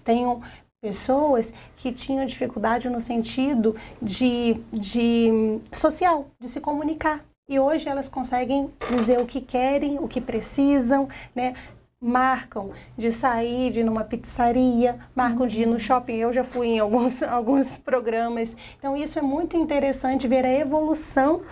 Tenho pessoas que tinham dificuldade no sentido de social, de se comunicar. E hoje elas conseguem dizer o que querem, o que precisam, né? Marcam de sair, de ir numa pizzaria, marcam de ir no shopping. Eu já fui em alguns programas. Então, isso é muito interessante ver a evolução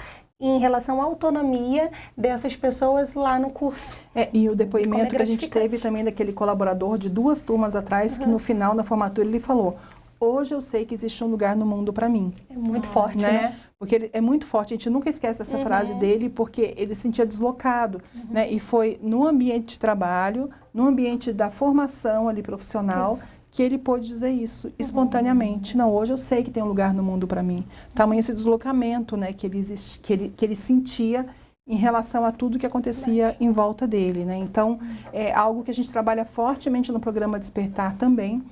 em relação à autonomia dessas pessoas lá no curso. E o depoimento que a gente teve também daquele colaborador de 2 turmas atrás, que no final, na formatura, ele falou: hoje eu sei que existe um lugar no mundo para mim. É muito forte, né? Porque ele é muito forte, a gente nunca esquece dessa frase dele, porque ele se sentia deslocado, né? E foi no ambiente de trabalho, no ambiente da formação ali profissional, que ele pôde dizer isso espontaneamente. Não, hoje eu sei que tem um lugar no mundo para mim. Tamanho esse deslocamento, né, que ele sentia em relação a tudo que acontecia em volta dele, né? Então, é algo que a gente trabalha fortemente no programa Despertar também,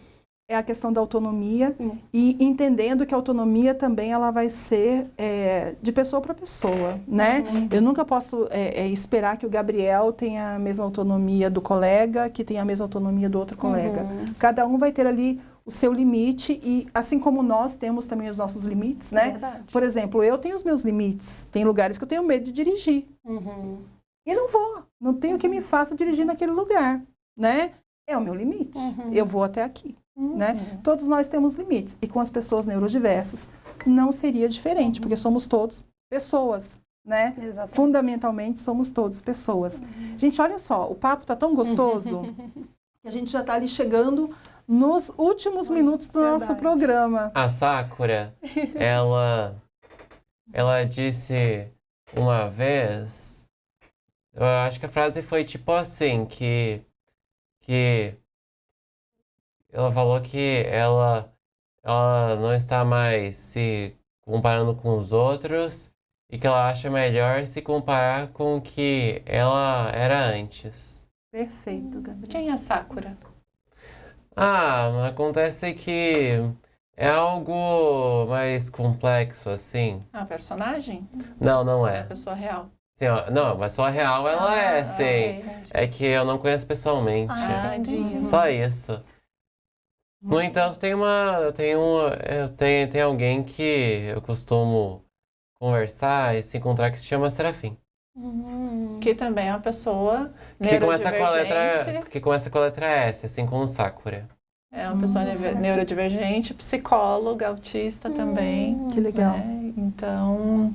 é a questão da autonomia e entendendo que a autonomia também ela vai ser de pessoa para pessoa, né? Eu nunca posso esperar que o Gabriel tenha a mesma autonomia do colega, que tenha a mesma autonomia do outro colega. Cada um vai ter ali o seu limite e assim como nós temos também os nossos limites, né? Verdade. Por exemplo, eu tenho os meus limites, tem lugares que eu tenho medo de dirigir. E não tenho que me faça dirigir naquele lugar, né? É o meu limite, eu vou até aqui. Né? Todos nós temos limites e com as pessoas neurodiversas não seria diferente, porque somos todos pessoas, né? Fundamentalmente somos todos pessoas. Gente, olha só, o papo está tão gostoso que a gente já está ali chegando nos últimos minutos do nosso programa. A Sakura, ela ela disse uma vez, eu acho que a frase foi tipo assim, que ela falou que ela não está mais se comparando com os outros e que ela acha melhor se comparar com o que ela era antes. Perfeito, Gabriel. Quem é a Sakura? Acontece que é algo mais complexo, assim. É uma personagem? Não É é. uma pessoa real? Sim, não, mas só real ela é, sim. ok. É que eu não conheço pessoalmente. Entendi. Só isso. No entanto, tem alguém que eu costumo conversar e se encontrar que se chama Serafim. Que também é uma pessoa Que começa neurodivergente. que começa com a letra S, assim como Sakura. É uma pessoa neurodivergente, psicóloga, autista também. Que legal. Né? Então,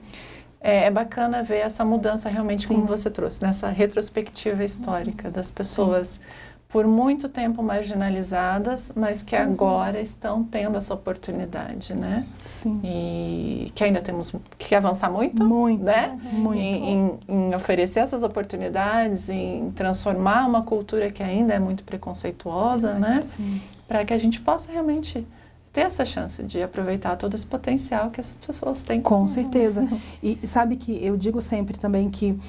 é bacana ver essa mudança realmente, Sim. como você trouxe, nessa retrospectiva histórica das pessoas por muito tempo marginalizadas, mas que agora estão tendo essa oportunidade, né? Sim. E que ainda temos que avançar muito, Muito, né? muito. Em oferecer essas oportunidades, em transformar uma cultura que ainda é muito preconceituosa, né? Sim. Para que a gente possa realmente ter essa chance de aproveitar todo esse potencial que as pessoas têm. Com certeza. E sabe que eu digo sempre também que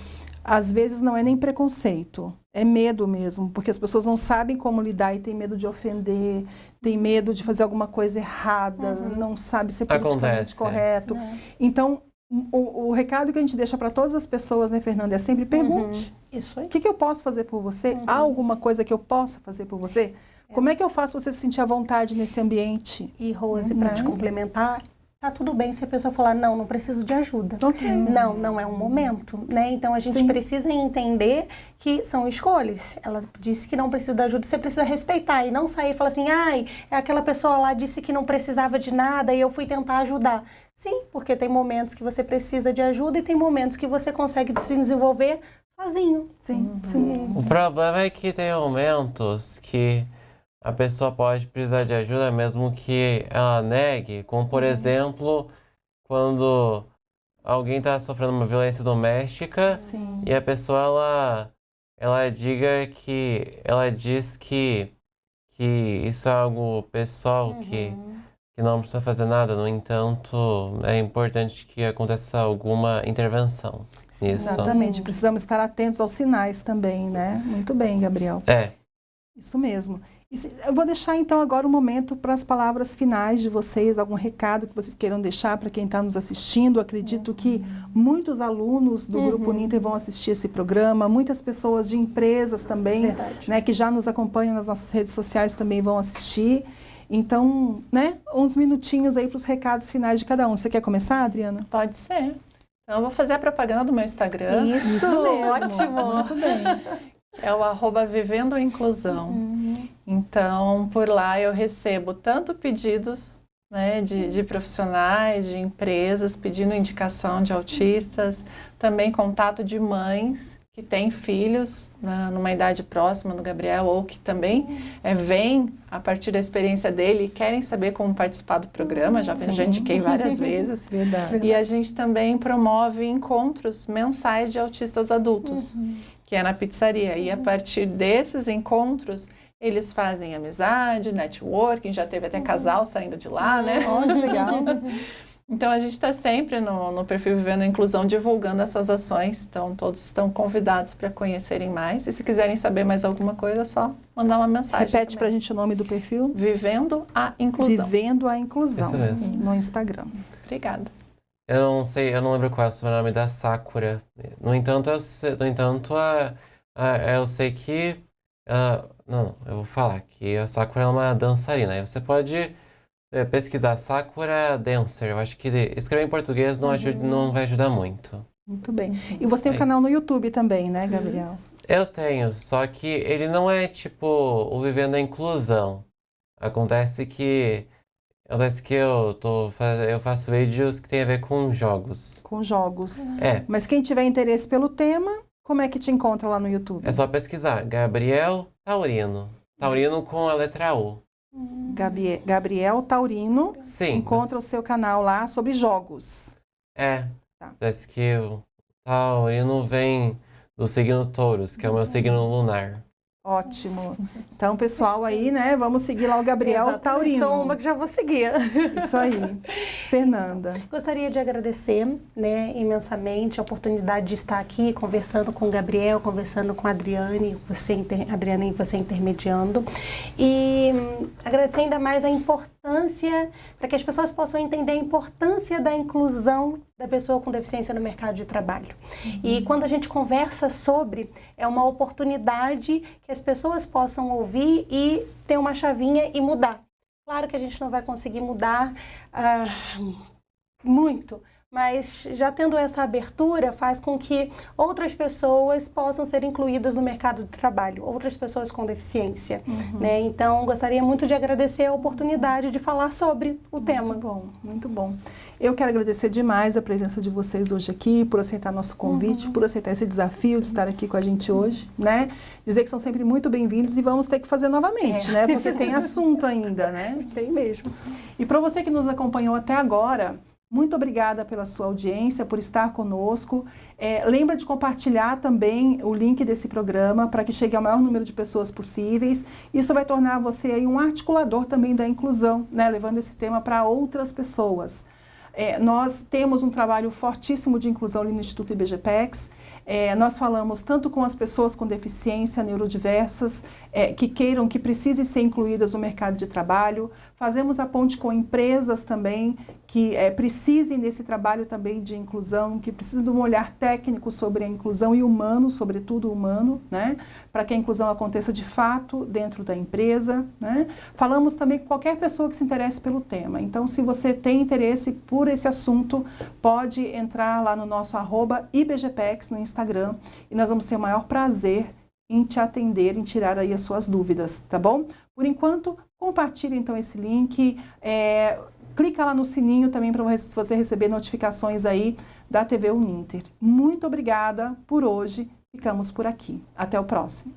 às vezes não é nem preconceito, é medo mesmo, porque as pessoas não sabem como lidar e tem medo de ofender, tem medo de fazer alguma coisa errada, não sabe ser politicamente Acontece. correto. Então, o recado que a gente deixa para todas as pessoas, né, Fernanda, é sempre pergunte. Isso aí. O que eu posso fazer por você? Há alguma coisa que eu possa fazer por você? Como é que eu faço você se sentir à vontade nesse ambiente? E Rose, para te complementar, tá tudo bem se a pessoa falar, não preciso de ajuda. Ok. Não é um momento, né? Então a gente Sim. precisa entender que são escolhas. Ela disse que não precisa de ajuda, você precisa respeitar e não sair e falar assim, aquela pessoa lá disse que não precisava de nada e eu fui tentar ajudar. Sim, porque tem momentos que você precisa de ajuda e tem momentos que você consegue se desenvolver sozinho. Sim, sim. O problema é que tem momentos que a pessoa pode precisar de ajuda mesmo que ela negue, como por exemplo, quando alguém está sofrendo uma violência doméstica Sim. e a pessoa ela diz que isso é algo pessoal que não precisa fazer nada. No entanto, é importante que aconteça alguma intervenção nisso. Exatamente. Precisamos estar atentos aos sinais também, né? Muito bem, Gabriel. Isso mesmo. Eu vou deixar então agora um momento para as palavras finais de vocês, algum recado que vocês queiram deixar para quem está nos assistindo. Acredito que muitos alunos do Grupo Ninter vão assistir esse programa, muitas pessoas de empresas também, né, que já nos acompanham nas nossas redes sociais também vão assistir. Então, né, uns minutinhos aí para os recados finais de cada um. Você quer começar, Adriana? Pode ser. Então, eu vou fazer a propaganda do meu Instagram. Isso mesmo. Ótimo. Muito bem. É o @Vivendo a Inclusão. Então, por lá eu recebo tanto pedidos, né, de profissionais, de empresas, pedindo indicação de autistas, também contato de mães que têm filhos numa idade próxima do Gabriel ou que também vêm a partir da experiência dele e querem saber como participar do programa, já indiquei várias vezes. Verdade. E a gente também promove encontros mensais de autistas adultos, que é na pizzaria. E a partir desses encontros, eles fazem amizade, networking, já teve até casal saindo de lá, né? Olha, que legal. Então, a gente está sempre no perfil Vivendo a Inclusão divulgando essas ações. Então, todos estão convidados para conhecerem mais. E se quiserem saber mais alguma coisa, é só mandar uma mensagem. Repete para a gente o nome do perfil. Vivendo a Inclusão. Vivendo a Inclusão. Isso mesmo. No Instagram. Obrigada. Eu não lembro qual é o sobrenome da Sakura. No entanto, eu sei que... eu vou falar que a Sakura é uma dançarina. Aí você pode pesquisar Sakura Dancer. Eu acho que escrever em português não vai ajudar muito. Muito bem. E você tem um canal no YouTube também, né, Gabriel? Eu tenho, só que ele não é tipo o Vivendo a Inclusão. Acontece que eu faço vídeos que tem a ver com jogos. Com jogos. É. Mas quem tiver interesse pelo tema, como é que te encontra lá no YouTube? É só pesquisar Gabriel Taurino. Taurino com a letra U. Gabriel Taurino. Sim. Encontra o seu canal lá sobre jogos. Tá. Parece que o taurino vem do signo Touros, que é o meu signo lunar. Ótimo. Então, pessoal aí, né, vamos seguir lá o Gabriel Exatamente, Taurino. sou uma que já vou seguir. Isso aí. Fernanda. Gostaria de agradecer, né, imensamente a oportunidade de estar aqui conversando com o Gabriel, conversando com a Adriane, Adriane, você intermediando, e agradecer ainda mais a importância, para que as pessoas possam entender a importância da inclusão da pessoa com deficiência no mercado de trabalho. E quando a gente conversa sobre, é uma oportunidade que as pessoas possam ouvir e ter uma chavinha e mudar. Claro que a gente não vai conseguir mudar muito, mas já tendo essa abertura faz com que outras pessoas possam ser incluídas no mercado de trabalho, outras pessoas com deficiência, né? Então, gostaria muito de agradecer a oportunidade de falar sobre o tema. Muito bom, muito bom. Eu quero agradecer demais a presença de vocês hoje aqui, por aceitar nosso convite, por aceitar esse desafio de estar aqui com a gente hoje, né? Dizer que são sempre muito bem-vindos e vamos ter que fazer novamente, né? Porque tem assunto ainda, né? Tem mesmo. E para você que nos acompanhou até agora, muito obrigada pela sua audiência, por estar conosco. Lembra de compartilhar também o link desse programa para que chegue ao maior número de pessoas possíveis. Isso vai tornar você aí um articulador também da inclusão, né? Levando esse tema para outras pessoas. Nós temos um trabalho fortíssimo de inclusão ali no Instituto IBGPEX. Nós falamos tanto com as pessoas com deficiência neurodiversas, que queiram, que precisem ser incluídas no mercado de trabalho. Fazemos a ponte com empresas também, que precisem desse trabalho também de inclusão, que precisam de um olhar técnico sobre a inclusão e humano, sobretudo humano, né? Para que a inclusão aconteça de fato dentro da empresa, né? Falamos também com qualquer pessoa que se interesse pelo tema. Então, se você tem interesse por esse assunto, pode entrar lá no nosso @IBGPEX no Instagram e nós vamos ter o maior prazer em te atender, em tirar aí as suas dúvidas, tá bom? Por enquanto, compartilhe então esse link, clica lá no sininho também para você receber notificações aí da TV Uninter. Muito obrigada por hoje, ficamos por aqui. Até o próximo.